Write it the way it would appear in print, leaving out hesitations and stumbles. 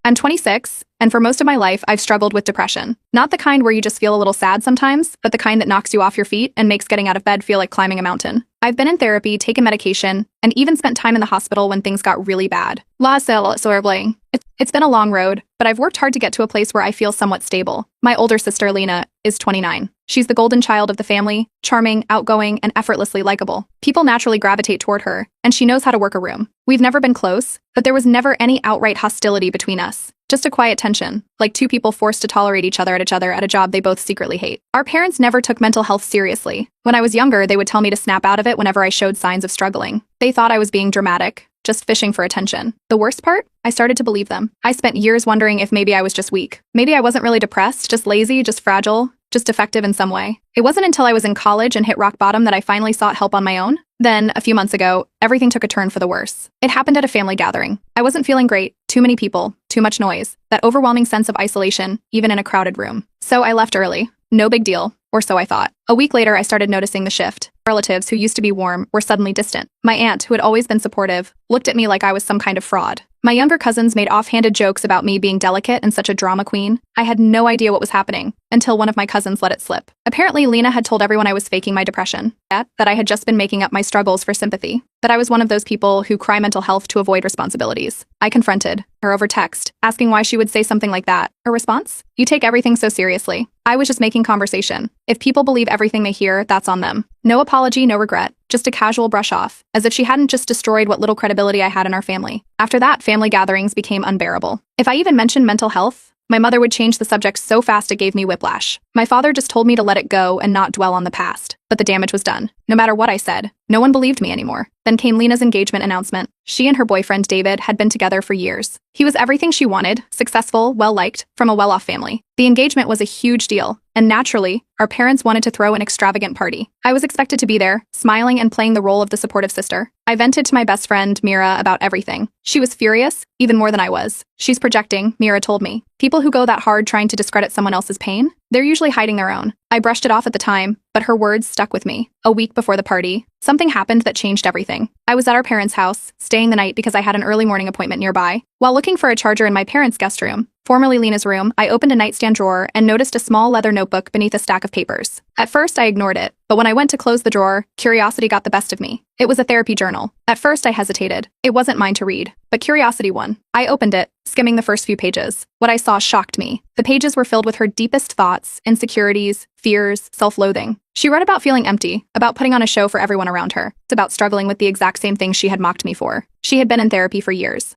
I'm 26, and for most of my life, I've struggled with depression. Not the kind where you just feel a little sad sometimes, but the kind that knocks you off your feet and makes getting out of bed feel like climbing a mountain. I've been in therapy, taken medication, and even spent time in the hospital when things got really bad. It's been a long road, but I've worked hard to get to a place where I feel somewhat stable. My older sister, Lena, is 29. She's the golden child of the family, charming, outgoing, and effortlessly likable. People naturally gravitate toward her, and she knows how to work a room. We've never been close, but there was never any outright hostility between us. Just a quiet tension, like two people forced to tolerate each other at a job they both secretly hate. Our parents never took mental health seriously. When I was younger, they would tell me to snap out of it whenever I showed signs of struggling. They thought I was being dramatic, just fishing for attention. The worst part? I started to believe them. I spent years wondering if maybe I was just weak. Maybe I wasn't really depressed, just lazy, just fragile, just defective in some way. It wasn't until I was in college and hit rock bottom that I finally sought help on my own. Then, a few months ago, everything took a turn for the worse. It happened at a family gathering. I wasn't feeling great, too many people, too much noise, that overwhelming sense of isolation, even in a crowded room. So I left early. No big deal, or so I thought. A week later, I started noticing the shift. Relatives who used to be warm were suddenly distant. My aunt, who had always been supportive, looked at me like I was some kind of fraud. My younger cousins made offhanded jokes about me being delicate and such a drama queen. I had no idea what was happening until one of my cousins let it slip. Apparently, Lena had told everyone I was faking my depression, that I had just been making up my struggles for sympathy, that I was one of those people who cry mental health to avoid responsibilities. I confronted her over text, asking why she would say something like that. Her response? You take everything so seriously. I was just making conversation. If people believe everything they hear, that's on them. No apology, no regret. Just a casual brush off, as if she hadn't just destroyed what little credibility I had in our family. After that, family gatherings became unbearable. If I even mentioned mental health, my mother would change the subject so fast it gave me whiplash. My father just told me to let it go and not dwell on the past. But the damage was done. No matter what I said, no one believed me anymore. Then came Lena's engagement announcement. She and her boyfriend, David, had been together for years. He was everything she wanted, successful, well-liked, from a well-off family. The engagement was a huge deal, and naturally, our parents wanted to throw an extravagant party. I was expected to be there, smiling and playing the role of the supportive sister. I vented to my best friend, Mira, about everything. She was furious, even more than I was. She's projecting, Mira told me. People who go that hard trying to discredit someone else's pain, they're usually hiding their own. I brushed it off at the time, but her words stuck with me. A week before the party, something happened that changed everything. I was at our parents' house, staying the night because I had an early morning appointment nearby. While looking for a charger in my parents' guest room, formerly Lena's room, I opened a nightstand drawer and noticed a small leather notebook beneath a stack of papers. At first, I ignored it, but when I went to close the drawer, curiosity got the best of me. It was a therapy journal. At first, I hesitated. It wasn't mine to read, but curiosity won. I opened it, skimming the first few pages. What I saw shocked me. The pages were filled with her deepest thoughts, insecurities, fears, self-loathing. She wrote about feeling empty, about putting on a show for everyone around her. It's about struggling with the exact same things she had mocked me for. She had been in therapy for years.